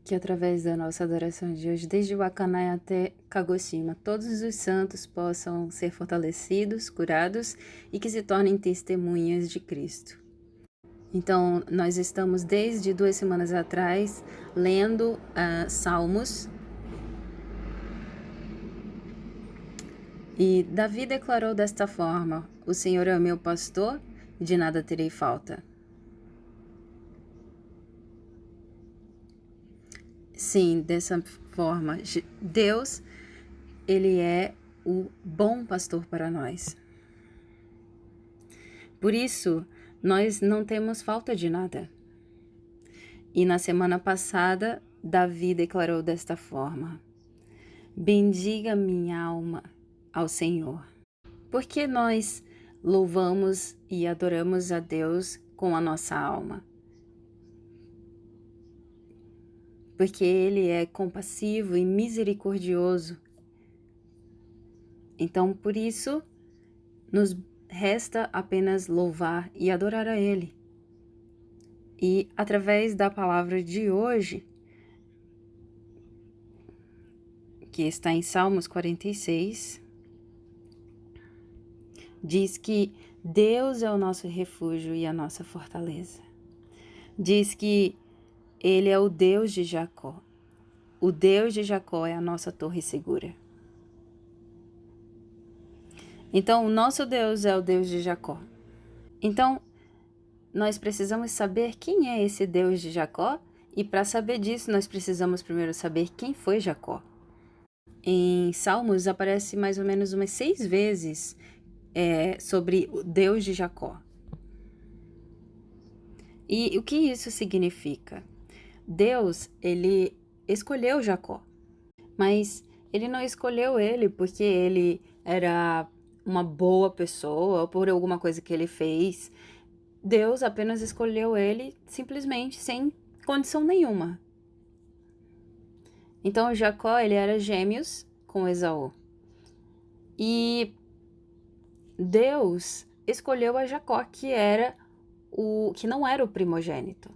Que através da nossa adoração de hoje, desde Wakanae até Kagoshima, todos os santos possam ser fortalecidos, curados e que se tornem testemunhas de Cristo. Então, nós estamos desde 2 semanas atrás lendo Salmos. E Davi declarou desta forma: o Senhor é o meu pastor, de nada terei falta. Sim, dessa forma, Deus, Ele é o bom pastor para nós. Por isso, nós não temos falta de nada. E na semana passada, Davi declarou desta forma: bendiga minha alma ao Senhor. Porque nós louvamos e adoramos a Deus com a nossa alma? Porque Ele é compassivo e misericordioso. Então, por isso, nos resta apenas louvar e adorar a Ele. E através da palavra de hoje, que está em Salmos 46, diz que Deus é o nosso refúgio e a nossa fortaleza. Diz que Ele é o Deus de Jacó. O Deus de Jacó é a nossa torre segura. Então, o nosso Deus é o Deus de Jacó. Então, nós precisamos saber quem é esse Deus de Jacó, e para saber disso, nós precisamos primeiro saber quem foi Jacó. Em Salmos aparece mais ou menos umas 6 vezes sobre o Deus de Jacó. E o que isso significa? Deus, ele escolheu Jacó, mas ele não escolheu ele porque ele era uma boa pessoa ou por alguma coisa que ele fez. Deus apenas escolheu ele simplesmente sem condição nenhuma. Então Jacó, ele era gêmeos com Esaú. E Deus escolheu a Jacó, que não era o primogênito.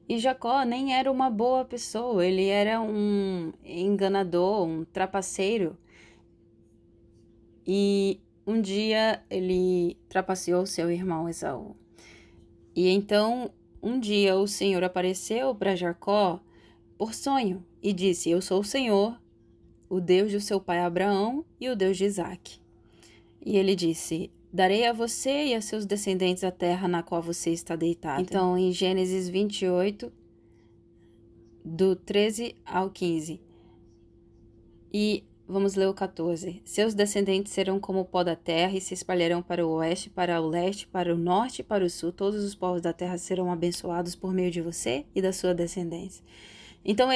E Jacó nem era uma boa pessoa, ele era um enganador, um trapaceiro. E um dia ele trapaceou seu irmão Esaú. E então, um dia o Senhor apareceu para Jacó por sonho e disse: eu sou o Senhor, o Deus do seu pai Abraão e o Deus de Isaque. E ele disse: darei a você e a seus descendentes a terra na qual você está deitado. Então, em Gênesis 28, do 13 ao 15. E vamos ler o 14. Seus descendentes serão como o pó da terra e se espalharão para o oeste, para o leste, para o norte e para o sul. Todos os povos da terra serão abençoados por meio de você e da sua descendência. Então,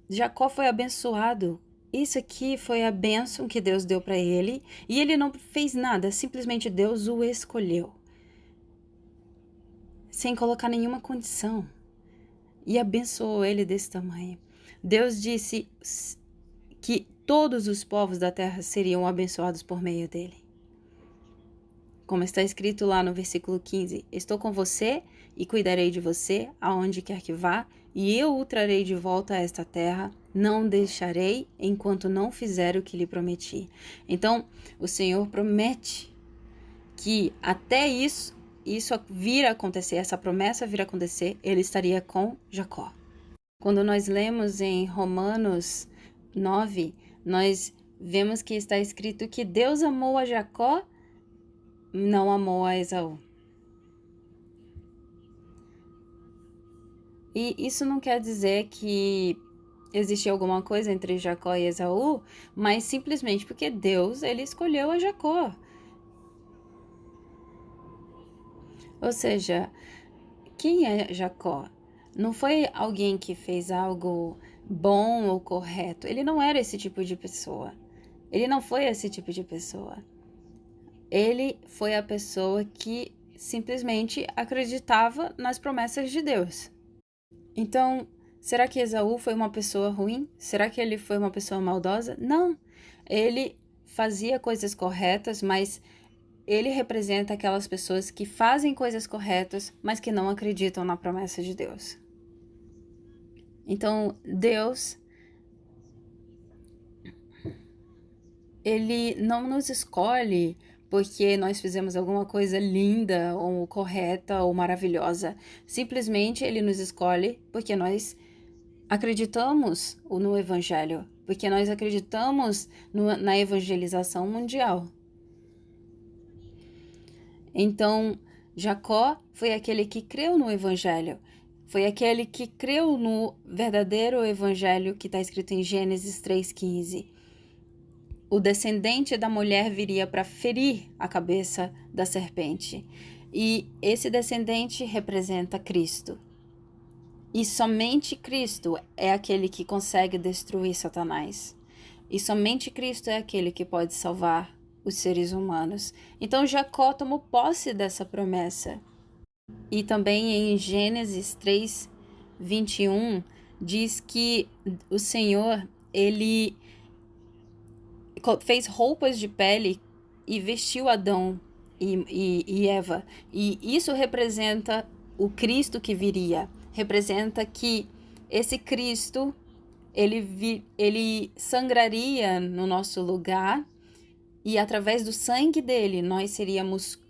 Jacó foi abençoado. Isso aqui foi a bênção que Deus deu para ele. E ele não fez nada, simplesmente Deus o escolheu. Sem colocar nenhuma condição. E abençoou ele desse tamanho. Deus disse que todos os povos da terra seriam abençoados por meio dele. Como está escrito lá no versículo 15: estou com você e cuidarei de você aonde quer que vá, e eu o trarei de volta a esta terra, não deixarei enquanto não fizer o que lhe prometi. Então, o Senhor promete que até isso vir a acontecer, essa promessa vir a acontecer, ele estaria com Jacó. Quando nós lemos em Romanos 9, nós vemos que está escrito que Deus amou a Jacó, não amou a Esaú. E isso não quer dizer que existe alguma coisa entre Jacó e Esaú, mas simplesmente porque Deus, ele escolheu a Jacó. Ou seja, quem é Jacó? Não foi alguém que fez algo bom ou correto. Ele não era esse tipo de pessoa. Ele não foi esse tipo de pessoa. Ele foi a pessoa que simplesmente acreditava nas promessas de Deus. Então, será que Esaú foi uma pessoa ruim? Será que ele foi uma pessoa maldosa? Não. Ele fazia coisas corretas, mas ele representa aquelas pessoas que fazem coisas corretas, mas que não acreditam na promessa de Deus. Então, Deus, ele não nos escolhe porque nós fizemos alguma coisa linda, ou correta, ou maravilhosa. Simplesmente ele nos escolhe porque nós acreditamos no Evangelho, porque nós acreditamos na evangelização mundial. Então, Jacó foi aquele que creu no Evangelho, foi aquele que creu no verdadeiro Evangelho que está escrito em Gênesis 3,15. O descendente da mulher viria para ferir a cabeça da serpente. E esse descendente representa Cristo. E somente Cristo é aquele que consegue destruir Satanás. E somente Cristo é aquele que pode salvar os seres humanos. Então Jacó tomou posse dessa promessa. E também em Gênesis 3:21 diz que o Senhor, ele fez roupas de pele e vestiu Adão e Eva. E isso representa o Cristo que viria. Representa que esse Cristo, ele sangraria no nosso lugar, e através do sangue dele nós seríamos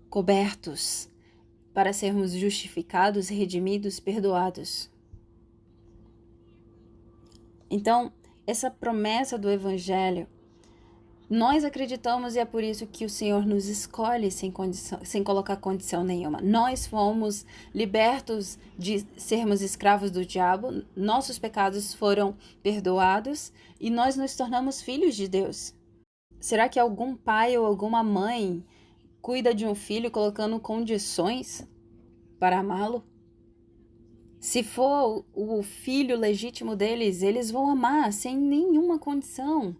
cobertos para sermos justificados, redimidos, perdoados. Então, essa promessa do Evangelho, nós acreditamos, e é por isso que o Senhor nos escolhe sem colocar condição nenhuma. Nós fomos libertos de sermos escravos do diabo, nossos pecados foram perdoados e nós nos tornamos filhos de Deus. Será que algum pai ou alguma mãe cuida de um filho colocando condições para amá-lo? Se for o filho legítimo deles, eles vão amar sem nenhuma condição.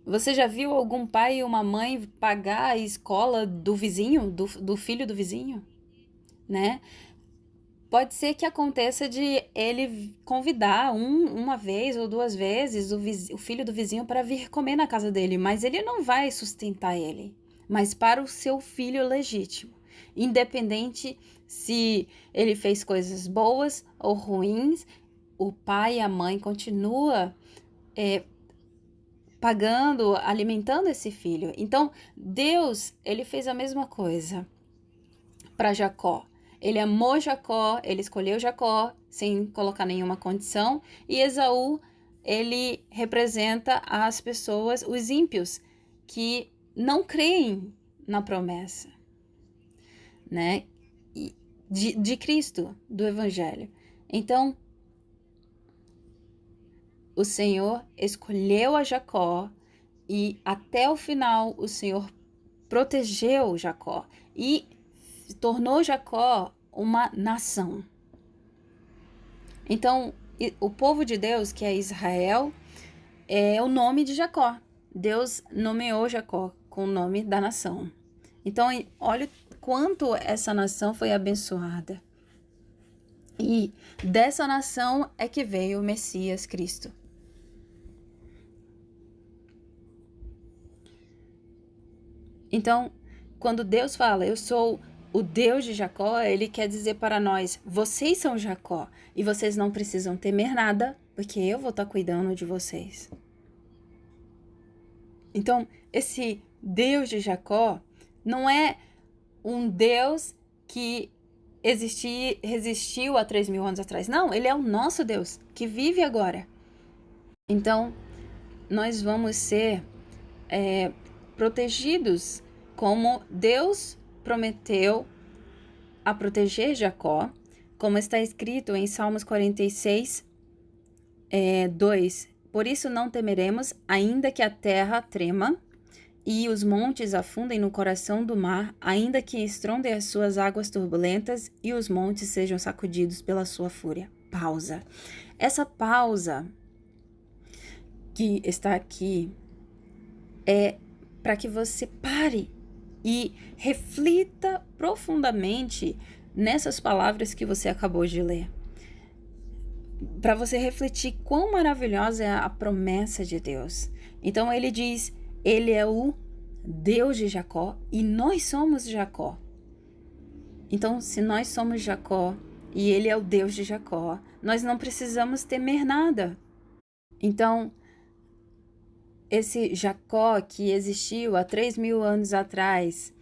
Você já viu algum pai ou uma mãe pagar a escola do vizinho, do filho do vizinho, né? Pode ser que aconteça de ele convidar uma vez ou duas vezes o filho do vizinho para vir comer na casa dele, mas ele não vai sustentar ele, mas para o seu filho legítimo, independente se ele fez coisas boas ou ruins, o pai e a mãe continuam pagando, alimentando esse filho. Então, Deus, ele fez a mesma coisa para Jacó. Ele amou Jacó, ele escolheu Jacó sem colocar nenhuma condição. E Esaú, ele representa as pessoas, os ímpios, que não creem na promessa, né? De Cristo, do Evangelho. Então, o Senhor escolheu a Jacó e até o final o Senhor protegeu Jacó e tornou Jacó uma nação. Então, o povo de Deus, que é Israel, é o nome de Jacó. Deus nomeou Jacó com o nome da nação. Então, olha quanto essa nação foi abençoada. E dessa nação é que veio o Messias Cristo. Então, quando Deus fala, eu sou o Deus de Jacó, ele quer dizer para nós, vocês são Jacó e vocês não precisam temer nada, porque eu vou estar cuidando de vocês. Então, esse Deus de Jacó não é um Deus que resistiu há 3.000 anos atrás. Não, ele é o nosso Deus, que vive agora. Então, nós vamos ser protegidos como Deus prometeu a proteger Jacó, como está escrito em Salmos 46, 2. Por isso não temeremos, ainda que a terra trema e os montes afundem no coração do mar, ainda que estrondem as suas águas turbulentas e os montes sejam sacudidos pela sua fúria. Pausa. Essa pausa que está aqui é para que você pare e reflita profundamente nessas palavras que você acabou de ler. Para você refletir quão maravilhosa é a promessa de Deus. Então ele diz, ele é o Deus de Jacó e nós somos Jacó. Então, se nós somos Jacó e ele é o Deus de Jacó, nós não precisamos temer nada. Então, esse Jacó que existiu há 3.000 anos atrás,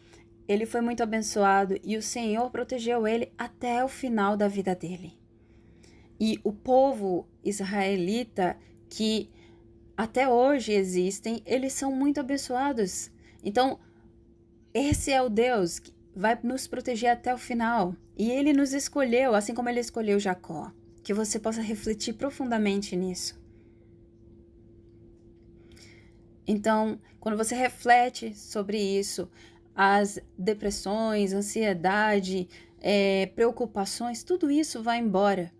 ele foi muito abençoado e o Senhor protegeu ele até o final da vida dele. E o povo israelita que até hoje existem, eles são muito abençoados. Então, esse é o Deus que vai nos proteger até o final. E ele nos escolheu, assim como ele escolheu Jacó. Que você possa refletir profundamente nisso. Então, quando você reflete sobre isso, as depressões, ansiedade, preocupações, tudo isso vai embora.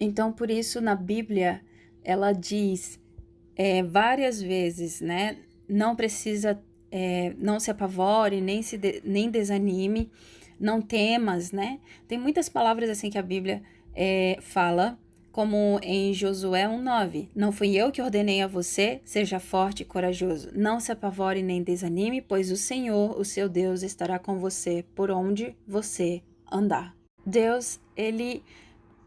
Então, por isso, na Bíblia, ela diz várias vezes, né? Não precisa, não se apavore, nem desanime, não temas, né? Tem muitas palavras assim que a Bíblia fala, como em Josué 1:9. Não fui eu que ordenei a você, seja forte e corajoso. Não se apavore nem desanime, pois o Senhor, o seu Deus, estará com você por onde você andar. Deus, ele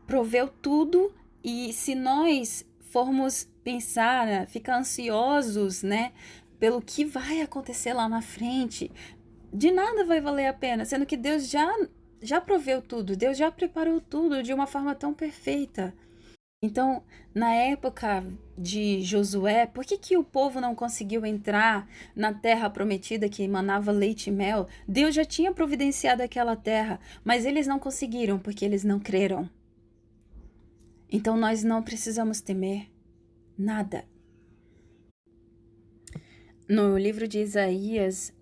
proveu tudo e se nós formos pensar, né, ficar ansiosos, né, pelo que vai acontecer lá na frente, de nada vai valer a pena, sendo que Deus já proveu tudo, Deus já preparou tudo de uma forma tão perfeita. Então, na época de Josué, por que o povo não conseguiu entrar na terra prometida que emanava leite e mel? Deus já tinha providenciado aquela terra, mas eles não conseguiram porque eles não creram. Então nós não precisamos temer nada. No livro de Isaías,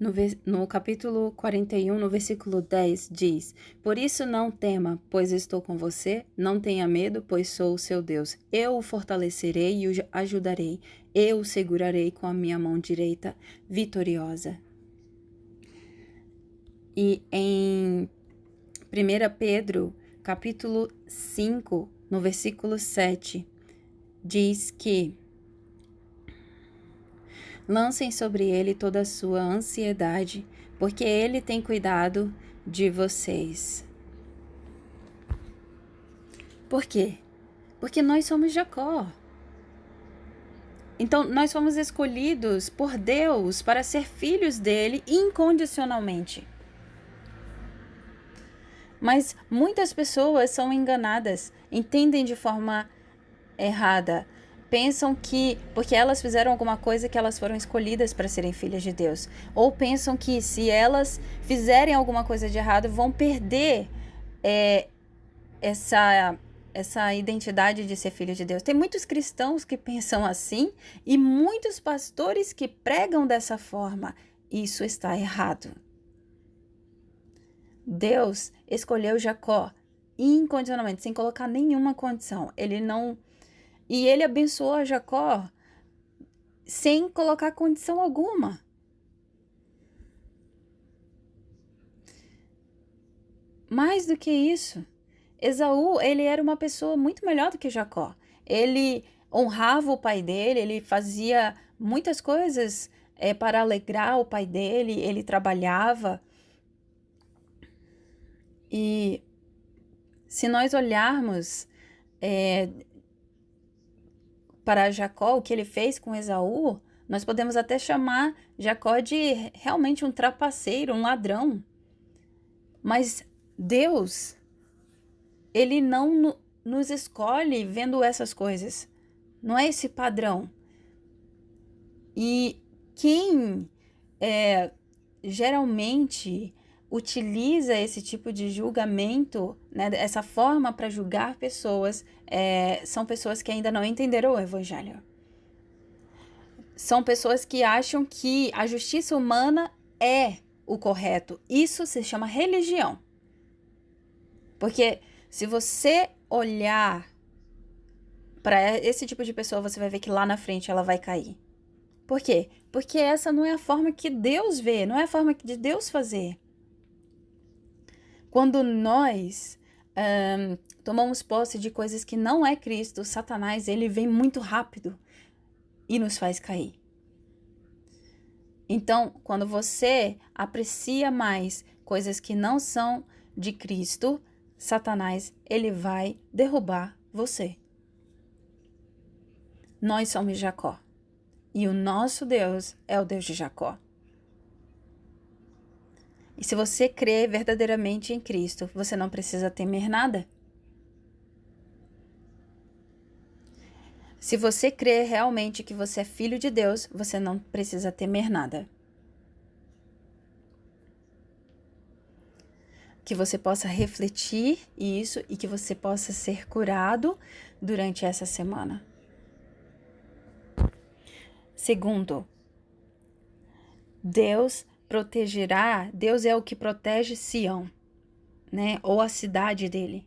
no capítulo 41, no versículo 10, diz: Por isso não tema, pois estou com você, não tenha medo, pois sou o seu Deus. Eu o fortalecerei e o ajudarei, eu o segurarei com a minha mão direita vitoriosa. E em 1 Pedro, capítulo 5, no versículo 7, diz que lancem sobre ele toda a sua ansiedade, porque ele tem cuidado de vocês. Por quê? Porque nós somos Jacó. Então, nós fomos escolhidos por Deus para ser filhos dele incondicionalmente. Mas muitas pessoas são enganadas, entendem de forma errada. Pensam que, porque elas fizeram alguma coisa, que elas foram escolhidas para serem filhas de Deus. Ou pensam que se elas fizerem alguma coisa de errado, vão perder essa identidade de ser filho de Deus. Tem muitos cristãos que pensam assim e muitos pastores que pregam dessa forma. Isso está errado. Deus escolheu Jacó incondicionalmente, sem colocar nenhuma condição. E ele abençoou a Jacó sem colocar condição alguma. Mais do que isso, Esaú, ele era uma pessoa muito melhor do que Jacó. Ele honrava o pai dele, ele fazia muitas coisas para alegrar o pai dele, ele trabalhava. E se nós olharmos para Jacó, o que ele fez com Esaú, nós podemos até chamar Jacó de realmente um trapaceiro, um ladrão. Mas Deus, ele não nos escolhe vendo essas coisas. Não é esse padrão. E quem geralmente utiliza esse tipo de julgamento, né, essa forma para julgar pessoas, são pessoas que ainda não entenderam o Evangelho. São pessoas que acham que a justiça humana é o correto. Isso se chama religião. Porque se você olhar para esse tipo de pessoa, você vai ver que lá na frente ela vai cair. Por quê? Porque essa não é a forma que Deus vê, não é a forma de Deus fazer. Quando nós tomamos posse de coisas que não é Cristo, Satanás, ele vem muito rápido e nos faz cair. Então, quando você aprecia mais coisas que não são de Cristo, Satanás, ele vai derrubar você. Nós somos Jacó. E o nosso Deus é o Deus de Jacó. E se você crê verdadeiramente em Cristo, você não precisa temer nada. Se você crê realmente que você é filho de Deus, você não precisa temer nada. Que você possa refletir isso e que você possa ser curado durante essa semana. Segundo, Deus protegerá, Deus é o que protege Sião, né? Ou a cidade dele.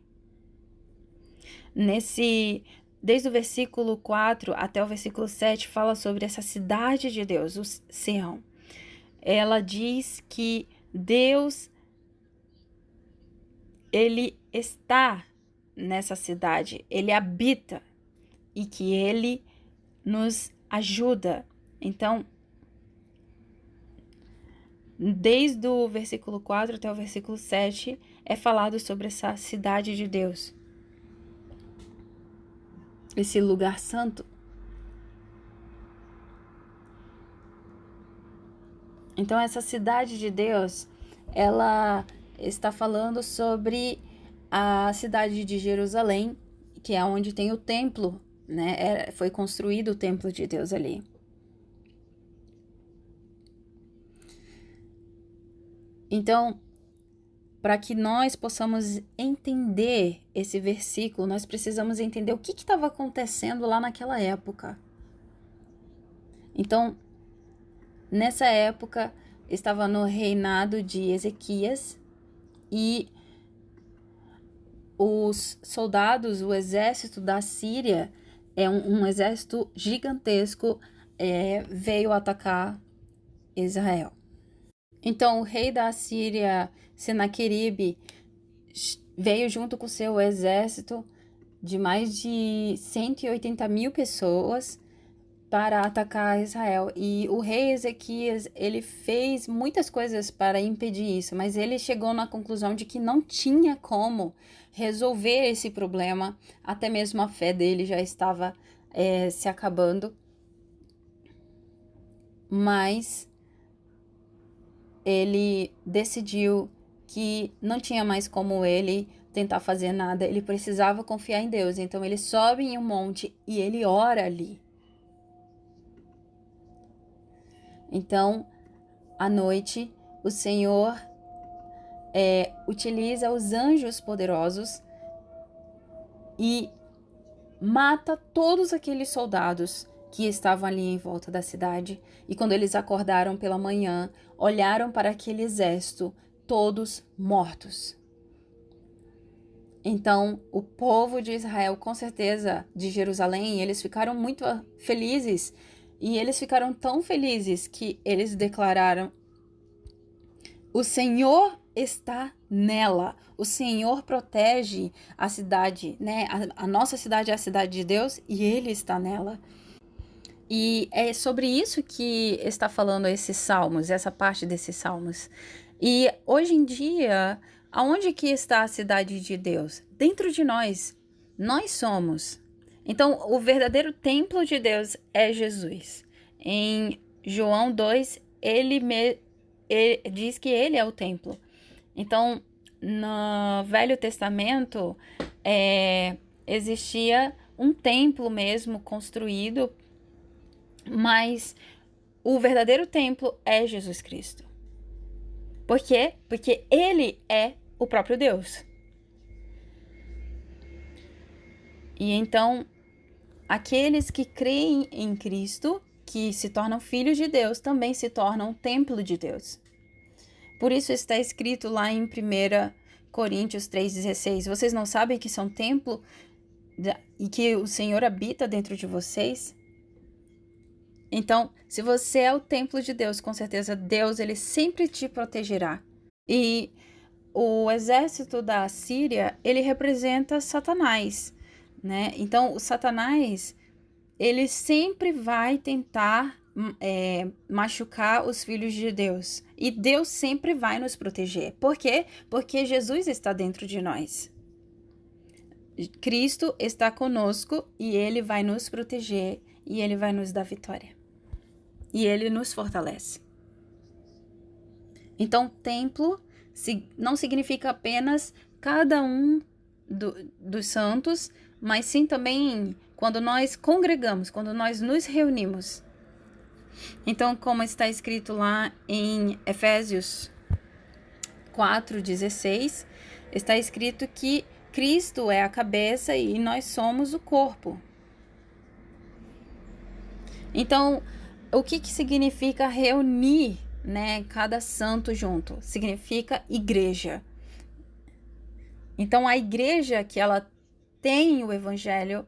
Desde o versículo 4 até o versículo 7, fala sobre essa cidade de Deus, o Sião. Ela diz que Deus, ele está nessa cidade, ele habita e que ele nos ajuda. Então, desde o versículo 4 até o versículo 7, é falado sobre essa cidade de Deus. Esse lugar santo. Então, essa cidade de Deus, ela está falando sobre a cidade de Jerusalém, que é onde tem o templo, né? Foi construído o templo de Deus ali. Então, para que nós possamos entender esse versículo, nós precisamos entender o que estava acontecendo lá naquela época. Então, nessa época, estava no reinado de Ezequias e os soldados, o exército da Síria, um exército gigantesco, veio atacar Israel. Então, o rei da Síria, Senaqueribe, veio junto com seu exército de mais de 180 mil pessoas para atacar Israel. E o rei Ezequias, ele fez muitas coisas para impedir isso, mas ele chegou na conclusão de que não tinha como resolver esse problema, até mesmo a fé dele já estava se acabando. Mas ele decidiu que não tinha mais como ele tentar fazer nada, ele precisava confiar em Deus. Então ele sobe em um monte e ele ora ali. Então, à noite, o Senhor utiliza os anjos poderosos e mata todos aqueles soldados que estavam ali em volta da cidade. E quando eles acordaram pela manhã, olharam para aquele exército, todos mortos. Então, o povo de Israel, com certeza, de Jerusalém, eles ficaram muito felizes. E eles ficaram tão felizes que eles declararam: o Senhor está nela. O Senhor protege a cidade, né? A nossa cidade é a cidade de Deus e Ele está nela. E é sobre isso que está falando esses salmos, essa parte desses salmos. E hoje em dia, aonde que está a cidade de Deus? Dentro de nós. Nós somos. Então, o verdadeiro templo de Deus é Jesus. Em João 2, ele diz que ele é o templo. Então, no Velho Testamento, existia um templo mesmo construído, mas o verdadeiro templo é Jesus Cristo. Por quê? Porque ele é o próprio Deus. E então, aqueles que creem em Cristo, que se tornam filhos de Deus, também se tornam o templo de Deus. Por isso está escrito lá em 1 Coríntios 3,16, vocês não sabem que são templo e que o Senhor habita dentro de vocês? Então, se você é o templo de Deus, com certeza Deus, ele sempre te protegerá. E o exército da Síria, ele representa Satanás, né? Então, o Satanás, ele sempre vai tentar machucar os filhos de Deus. E Deus sempre vai nos proteger. Por quê? Porque Jesus está dentro de nós. Cristo está conosco e Ele vai nos proteger e Ele vai nos dar vitória. E Ele nos fortalece. Então, templo não significa apenas cada um dos santos, mas sim também quando nós congregamos, quando nós nos reunimos. Então, como está escrito lá em Efésios 4:16, está escrito que Cristo é a cabeça e nós somos o corpo. Então, o que significa reunir, né, cada santo junto? Significa igreja. Então, a igreja que ela tem o evangelho,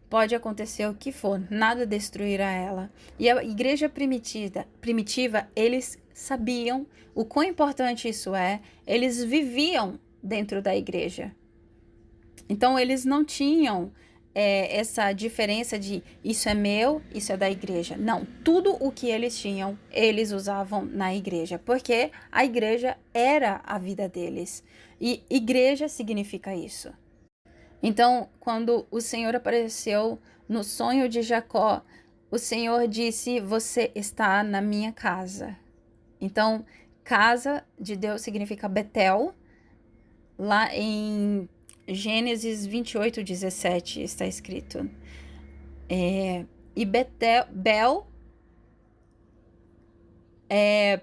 pode acontecer o que for, nada destruirá ela. E a igreja primitiva, eles sabiam o quão importante isso é, eles viviam dentro da igreja. Então, eles não tinham essa diferença de isso é meu, isso é da igreja. Não, tudo o que eles tinham, eles usavam na igreja, porque a igreja era a vida deles. E igreja significa isso. Então, quando o Senhor apareceu no sonho de Jacó, o Senhor disse: você está na minha casa. Então, casa de Deus significa Betel. Lá em Gênesis 28:17 está escrito. E Bel é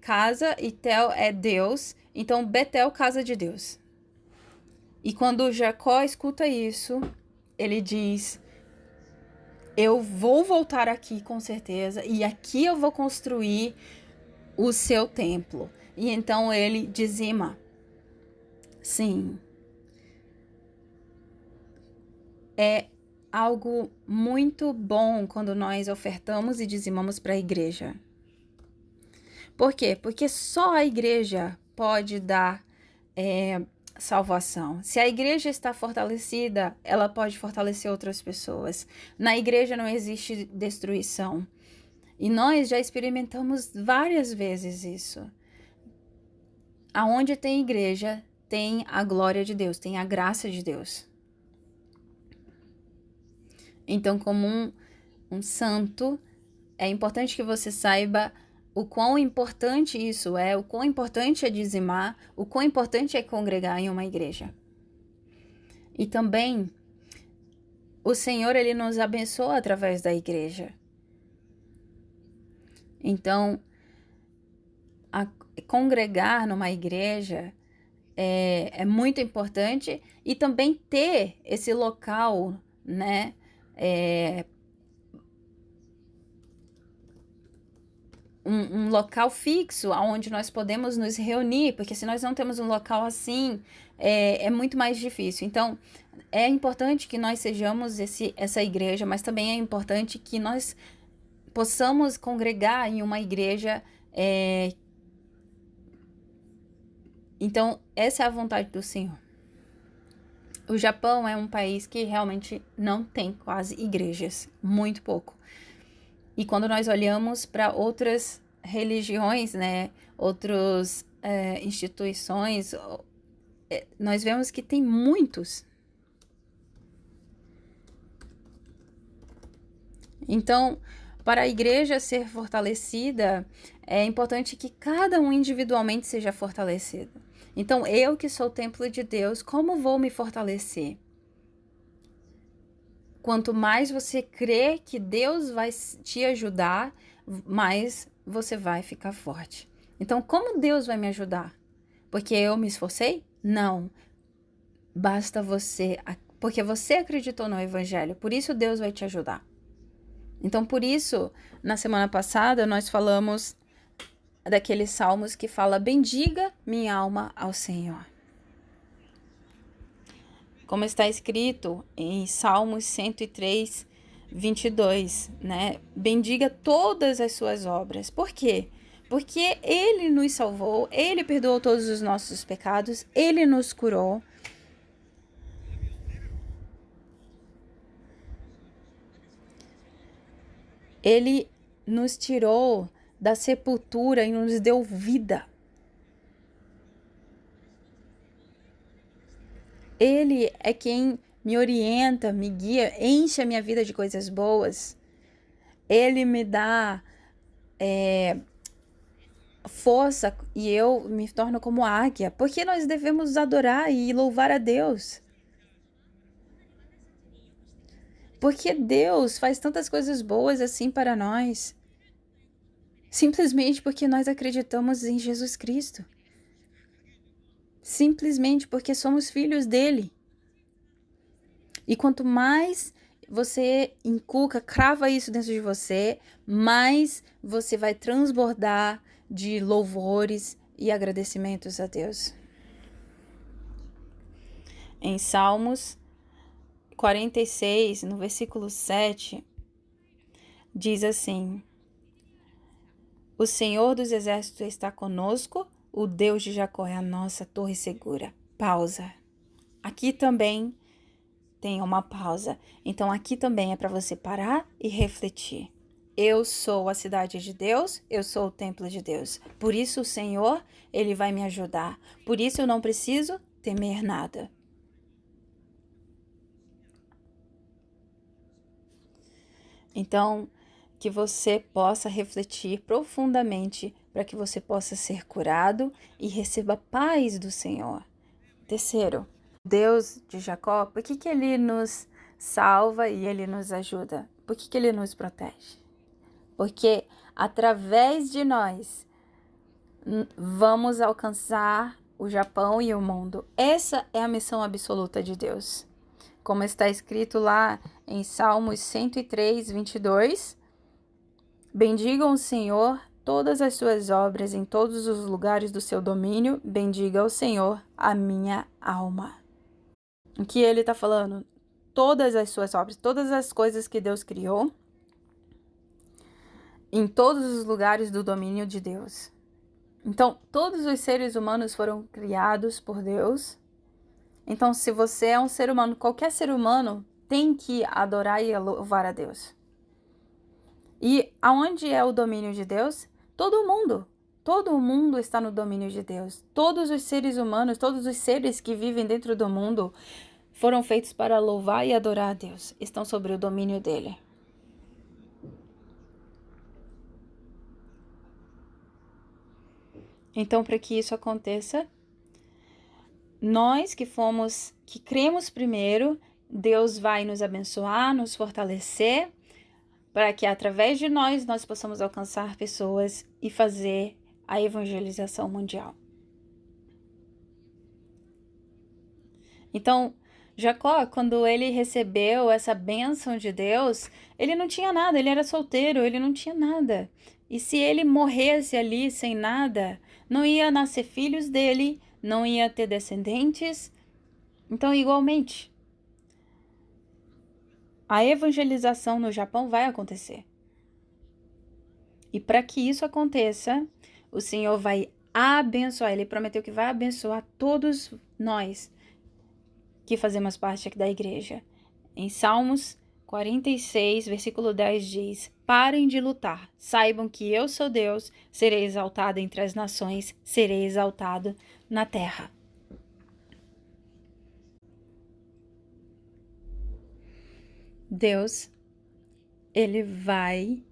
casa e Tel é Deus. Então, Betel, casa de Deus. E quando Jacó escuta isso, ele diz: eu vou voltar aqui com certeza, e aqui eu vou construir o seu templo. E então ele dizima. Sim. É algo muito bom quando nós ofertamos e dizimamos para a igreja. Por quê? Porque só a igreja pode dar salvação. Se a igreja está fortalecida, ela pode fortalecer outras pessoas. Na igreja não existe destruição. E nós já experimentamos várias vezes isso. Aonde tem igreja, tem a glória de Deus, tem a graça de Deus. Então, como um santo, é importante que você saiba o quão importante isso é, o quão importante é dizimar, o quão importante é congregar em uma igreja. E também, o Senhor, Ele nos abençoa através da igreja. Então, congregar numa igreja é muito importante e também ter esse local, né, um local fixo onde nós podemos nos reunir, porque se nós não temos um local assim, é muito mais difícil. Então, é importante que nós sejamos essa igreja, mas também é importante que nós possamos congregar em uma igreja. Então, essa é a vontade do Senhor. O Japão é um país que realmente não tem quase igrejas, muito pouco. E quando nós olhamos para outras religiões, né, outras instituições, nós vemos que tem muitos. Então, para a igreja ser fortalecida, é importante que cada um individualmente seja fortalecido. Então, eu que sou o templo de Deus, como vou me fortalecer? Quanto mais você crê que Deus vai te ajudar, mais você vai ficar forte. Então, como Deus vai me ajudar? Porque eu me esforcei? Não. Basta você, porque você acreditou no Evangelho, por isso Deus vai te ajudar. Então, por isso, na semana passada, nós falamos daqueles salmos que fala: bendiga minha alma ao Senhor. Como está escrito em Salmos 103, 22, né? Bendiga todas as suas obras. Por quê? Porque Ele nos salvou, Ele perdoou todos os nossos pecados, Ele nos curou. Ele nos tirou da sepultura e nos deu vida. Ele é quem me orienta, me guia, enche a minha vida de coisas boas. Ele me dá força e eu me torno como águia. Porque nós devemos adorar e louvar a Deus. Porque Deus faz tantas coisas boas assim para nós. Simplesmente porque nós acreditamos em Jesus Cristo. Simplesmente porque somos filhos dele. E quanto mais você inculca, crava isso dentro de você, mais você vai transbordar de louvores e agradecimentos a Deus. Em Salmos 46, no versículo 7, diz assim: O Senhor dos Exércitos está conosco, o Deus de Jacó é a nossa torre segura. Pausa. Aqui também tem uma pausa. Então aqui também é para você parar e refletir. Eu sou a cidade de Deus, eu sou o templo de Deus. Por isso o Senhor, ele vai me ajudar. Por isso eu não preciso temer nada. Então, que você possa refletir profundamente para que você possa ser curado e receba paz do Senhor. Terceiro, Deus de Jacó, por que ele nos salva e ele nos ajuda? Por que ele nos protege? Porque através de nós vamos alcançar o Japão e o mundo. Essa é a missão absoluta de Deus. Como está escrito lá em Salmos 103, 22, bendigam o Senhor todas as suas obras em todos os lugares do seu domínio, bendiga o Senhor a minha alma. O que ele está falando? Todas as suas obras, todas as coisas que Deus criou, em todos os lugares do domínio de Deus. Então, todos os seres humanos foram criados por Deus. Então, se você é um ser humano, qualquer ser humano tem que adorar e louvar a Deus. E aonde é o domínio de Deus? Todo mundo está no domínio de Deus. Todos os seres humanos, todos os seres que vivem dentro do mundo foram feitos para louvar e adorar a Deus. Estão sobre o domínio dele. Então, para que isso aconteça, nós que cremos primeiro, Deus vai nos abençoar, nos fortalecer, para que através de nós possamos alcançar pessoas e fazer a evangelização mundial. Então, Jacó, quando ele recebeu essa bênção de Deus, ele não tinha nada, ele era solteiro, ele não tinha nada. E se ele morresse ali sem nada, não ia nascer filhos dele, não ia ter descendentes. Então, igualmente, a evangelização no Japão vai acontecer. E para que isso aconteça, o Senhor vai abençoar. Ele prometeu que vai abençoar todos nós que fazemos parte aqui da igreja. Em Salmos 46, versículo 10 diz: Parem de lutar, saibam que eu sou Deus, serei exaltado entre as nações, serei exaltado na terra. Deus, ele vai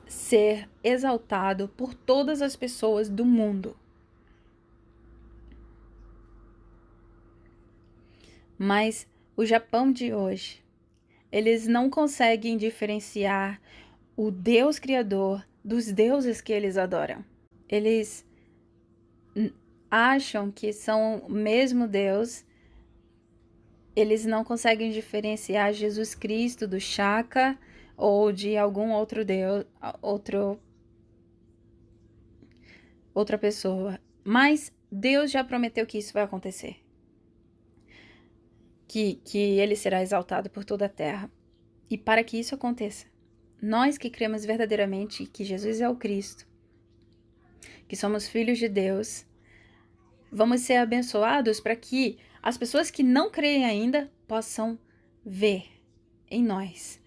ser exaltado por todas as pessoas do mundo. Mas o Japão de hoje, eles não conseguem diferenciar o Deus Criador dos deuses que eles adoram. Eles acham que são o mesmo Deus. Eles não conseguem diferenciar Jesus Cristo do Shaka ou de algum outro Deus, outra pessoa. Mas Deus já prometeu que isso vai acontecer. Que ele será exaltado por toda a terra. E para que isso aconteça, nós que cremos verdadeiramente que Jesus é o Cristo, que somos filhos de Deus, vamos ser abençoados para que as pessoas que não creem ainda possam ver em nós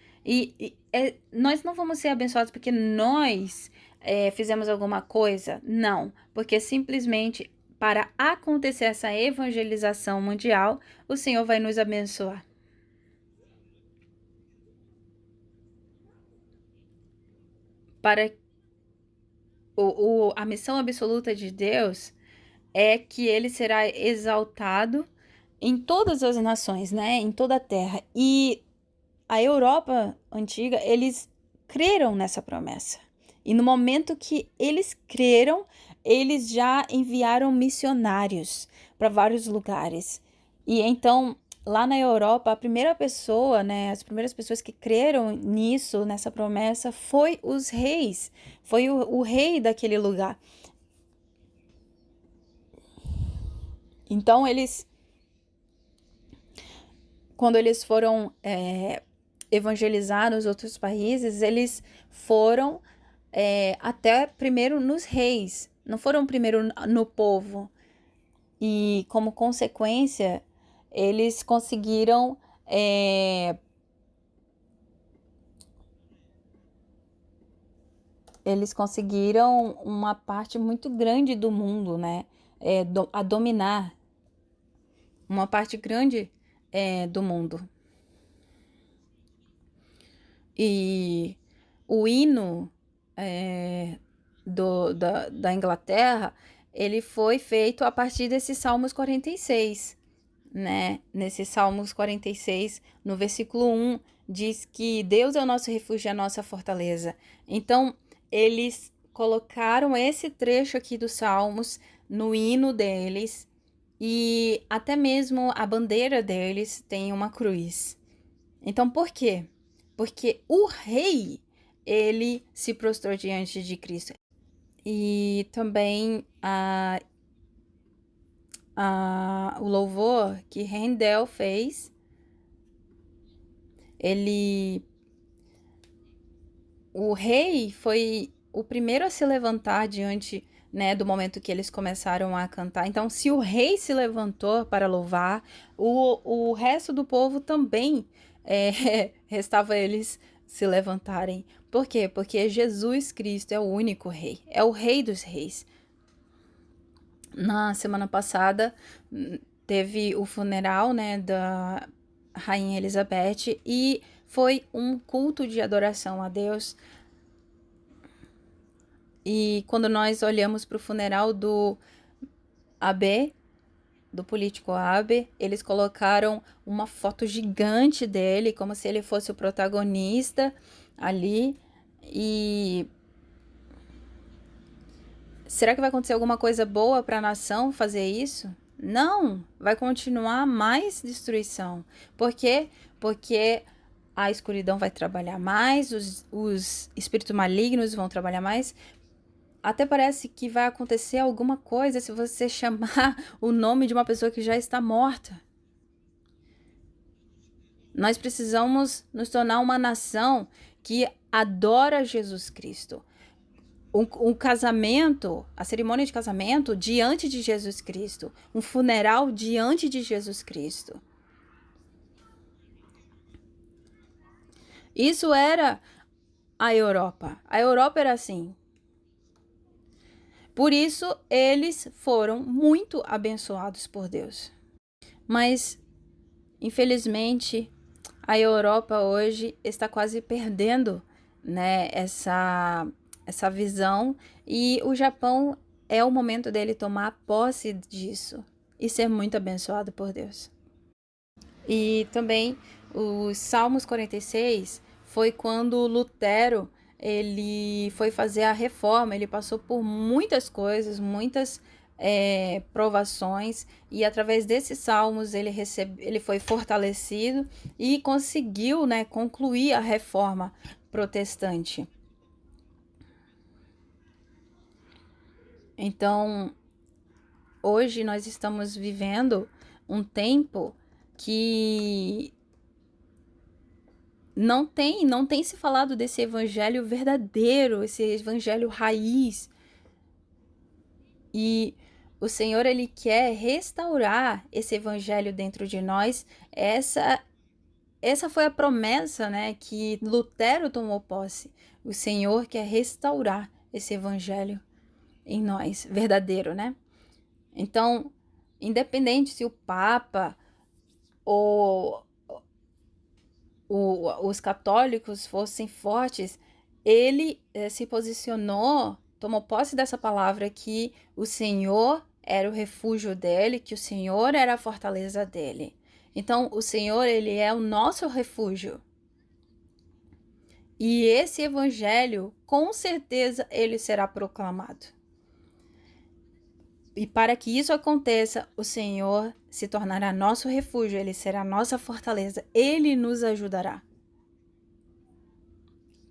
Nós não vamos ser abençoados porque nós fizemos alguma coisa? Não, porque simplesmente para acontecer essa evangelização mundial, o Senhor vai nos abençoar. Para a missão absoluta de Deus é que ele será exaltado em todas as nações, né? Em toda a terra. E a Europa antiga, eles creram nessa promessa. E no momento que eles creram, eles já enviaram missionários para vários lugares. E então, lá na Europa, a primeira pessoa, né, as primeiras pessoas que creram nisso, nessa promessa, foi os reis. Foi o rei daquele lugar. Então, quando eles foram evangelizar nos outros países, eles foram até primeiro nos reis, não foram primeiro no povo. E como consequência, eles conseguiram uma parte muito grande do mundo, né? A dominar uma parte grande do mundo. E o hino da Inglaterra, ele foi feito a partir desses Salmos 46, né? Nesses Salmos 46, no versículo 1, diz que Deus é o nosso refúgio e a nossa fortaleza. Então, eles colocaram esse trecho aqui dos Salmos no hino deles e até mesmo a bandeira deles tem uma cruz. Então, por quê? Porque o rei, ele se prostrou diante de Cristo. E também o louvor que Handel fez, o rei foi o primeiro a se levantar diante, né, do momento que eles começaram a cantar. Então, se o rei se levantou para louvar, o resto do povo também restava eles se levantarem. Por quê? Porque Jesus Cristo é o único rei, é o rei dos reis. Na semana passada teve o funeral, né, da Rainha Elizabeth e foi um culto de adoração a Deus. E quando nós olhamos para o funeral do Abe, do político Abe, eles colocaram uma foto gigante dele, como se ele fosse o protagonista ali. E será que vai acontecer alguma coisa boa para a nação fazer isso? Não, vai continuar mais destruição. Por quê? Porque a escuridão vai trabalhar mais, os espíritos malignos vão trabalhar mais. Até parece que vai acontecer alguma coisa se você chamar o nome de uma pessoa que já está morta. Nós precisamos nos tornar uma nação que adora Jesus Cristo. Um casamento, a cerimônia de casamento diante de Jesus Cristo. Um funeral diante de Jesus Cristo. Isso era a Europa. A Europa era assim. Por isso, eles foram muito abençoados por Deus. Mas, infelizmente, a Europa hoje está quase perdendo, né, essa visão, e o Japão é o momento dele tomar posse disso e ser muito abençoado por Deus. E também os Salmos 46 foi quando Lutero ele foi fazer a reforma, ele passou por muitas coisas, muitas provações, e através desses salmos ele foi fortalecido e conseguiu, né, concluir a reforma protestante. Então, hoje nós estamos vivendo um tempo que não tem se falado desse evangelho verdadeiro, esse evangelho raiz. E o Senhor, ele quer restaurar esse evangelho dentro de nós. Essa essa foi a promessa, né, que Lutero tomou posse. O Senhor quer restaurar esse evangelho em nós, verdadeiro, né? Então, independente se o Papa ou os católicos fossem fortes, ele se posicionou, tomou posse dessa palavra que o Senhor era o refúgio dele, que o Senhor era a fortaleza dele. Então, o Senhor, ele é o nosso refúgio. E esse evangelho, com certeza, ele será proclamado. E para que isso aconteça, o Senhor se tornará nosso refúgio, ele será nossa fortaleza, ele nos ajudará.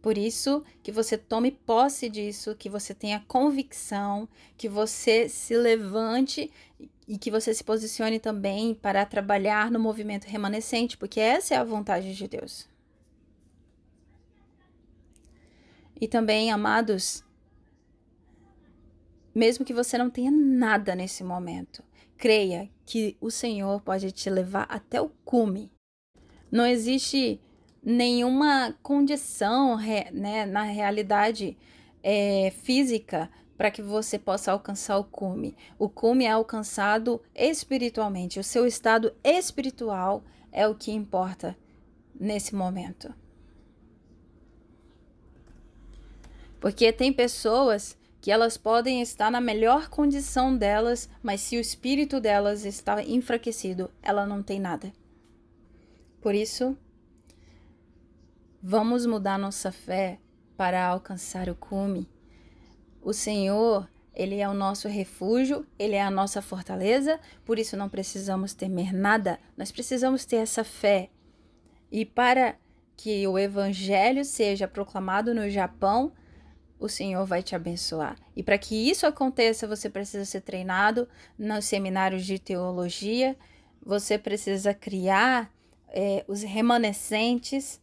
Por isso, que você tome posse disso, que você tenha convicção, que você se levante e que você se posicione também para trabalhar no movimento remanescente, porque essa é a vontade de Deus. E também, amados, mesmo que você não tenha nada nesse momento, creia que o Senhor pode te levar até o cume. Não existe nenhuma condição, né, na realidade física para que você possa alcançar o cume. O cume é alcançado espiritualmente. O seu estado espiritual é o que importa nesse momento. Porque tem pessoas que elas podem estar na melhor condição delas, mas se o espírito delas está enfraquecido, ela não tem nada. Por isso, vamos mudar nossa fé para alcançar o cume. O Senhor, ele é o nosso refúgio, ele é a nossa fortaleza, por isso não precisamos temer nada, nós precisamos ter essa fé. E para que o evangelho seja proclamado no Japão, o Senhor vai te abençoar. E para que isso aconteça, você precisa ser treinado nos seminários de teologia, você precisa criar os remanescentes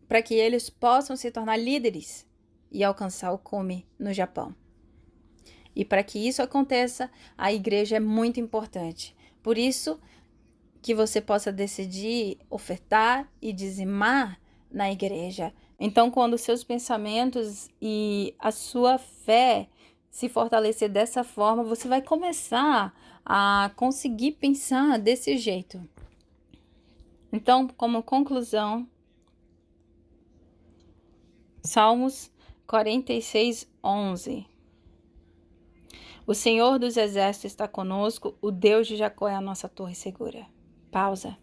para que eles possam se tornar líderes e alcançar o cume no Japão. E para que isso aconteça, a igreja é muito importante. Por isso que você possa decidir ofertar e dizimar na igreja. Então, quando seus pensamentos e a sua fé se fortalecer dessa forma, você vai começar a conseguir pensar desse jeito. Então, como conclusão, Salmos 46, 11. O Senhor dos Exércitos está conosco, o Deus de Jacó é a nossa torre segura. Pausa.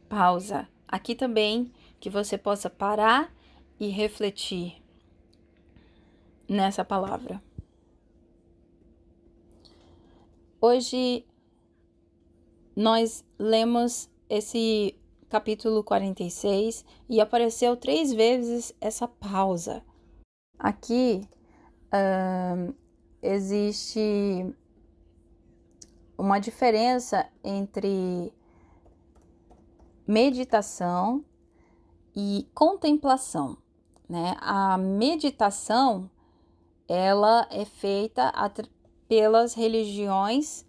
Pausa. Aqui também que você possa parar e refletir nessa palavra. Hoje nós lemos esse capítulo 46 e apareceu 3 vezes essa pausa. Aqui existe uma diferença entre meditação e contemplação, né? A meditação, ela é feita pelas religiões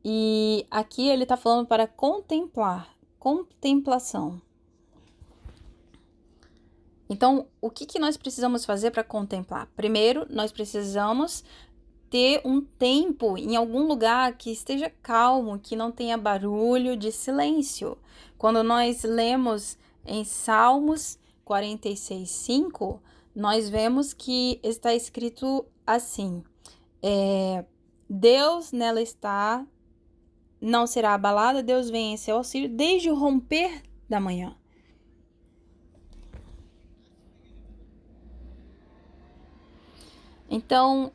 e aqui ele está falando para contemplar, contemplação. Então, o que nós precisamos fazer para contemplar? Primeiro, nós precisamos ter um tempo em algum lugar que esteja calmo, que não tenha barulho, de silêncio. Quando nós lemos em Salmos 46:5, nós vemos que está escrito assim: Deus nela está, não será abalada, Deus vem em seu auxílio desde o romper da manhã. Então,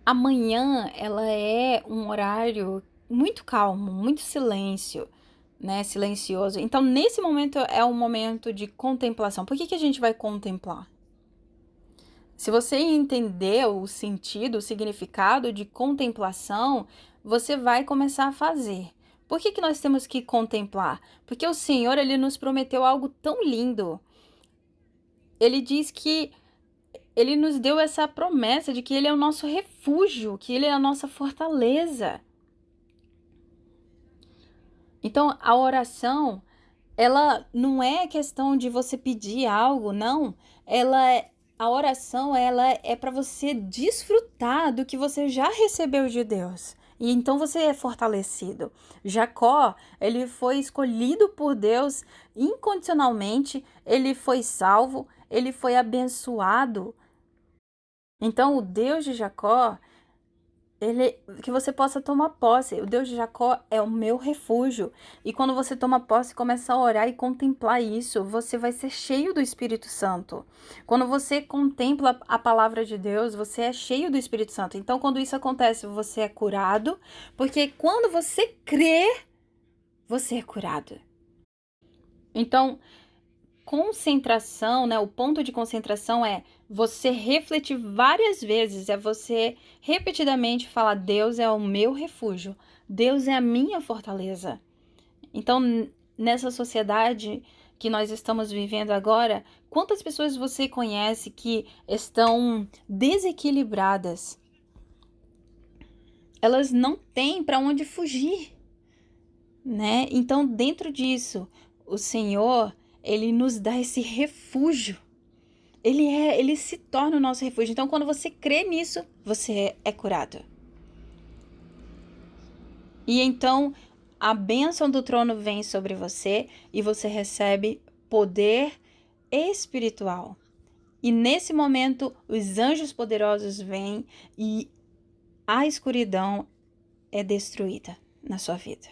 amanhã ela é um horário muito calmo, muito silêncio, né? Silencioso. Então, nesse momento é um momento de contemplação. Por que a gente vai contemplar? Se você entender o sentido, o significado de contemplação, você vai começar a fazer. Por que nós temos que contemplar? Porque o Senhor, ele nos prometeu algo tão lindo. Ele diz que ele nos deu essa promessa de que ele é o nosso refúgio, que ele é a nossa fortaleza. Então, a oração, ela não é questão de você pedir algo, não. A oração, ela é para você desfrutar do que você já recebeu de Deus. E então você é fortalecido. Jacó, ele foi escolhido por Deus incondicionalmente, ele foi salvo, ele foi abençoado. Então, o Deus de Jacó, que você possa tomar posse. O Deus de Jacó é o meu refúgio. E quando você toma posse, começa a orar e contemplar isso, você vai ser cheio do Espírito Santo. Quando você contempla a palavra de Deus, você é cheio do Espírito Santo. Então, quando isso acontece, você é curado, porque quando você crê, você é curado. Então, concentração, né? O ponto de concentração é você refletir várias vezes, é você repetidamente falar: Deus é o meu refúgio, Deus é a minha fortaleza. Então, nessa sociedade que nós estamos vivendo agora, quantas pessoas você conhece que estão desequilibradas? Elas não têm para onde fugir, né? Então, dentro disso, o Senhor, ele nos dá esse refúgio. Ele se torna o nosso refúgio. Então, quando você crê nisso, você é curado. E então, a bênção do trono vem sobre você e você recebe poder espiritual. E nesse momento, os anjos poderosos vêm e a escuridão é destruída na sua vida.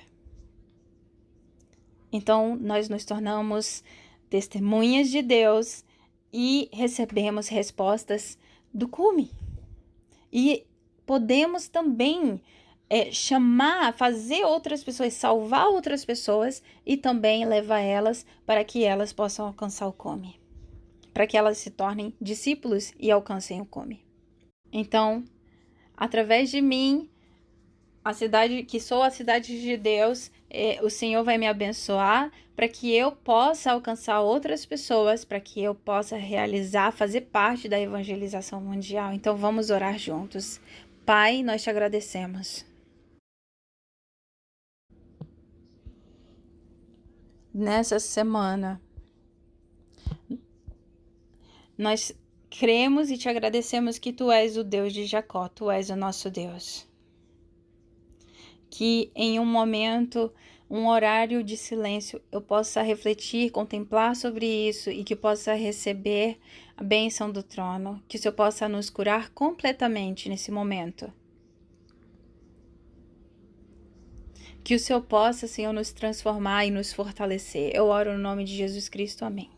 Então, nós nos tornamos testemunhas de Deus e recebemos respostas do cume. E podemos também fazer outras pessoas, salvar outras pessoas e também levar elas para que elas possam alcançar o cume. Para que elas se tornem discípulos e alcancem o cume. Então, através de mim, que sou a cidade de Deus, o Senhor vai me abençoar para que eu possa alcançar outras pessoas, para que eu possa fazer parte da evangelização mundial. Então vamos orar juntos. Pai, nós te agradecemos. Nessa semana, nós cremos e te agradecemos que tu és o Deus de Jacó, tu és o nosso Deus. Que em um momento, um horário de silêncio, eu possa refletir, contemplar sobre isso e que possa receber a bênção do trono, que o Senhor possa nos curar completamente nesse momento. Que o Senhor possa, Senhor, nos transformar e nos fortalecer. Eu oro no nome de Jesus Cristo. Amém.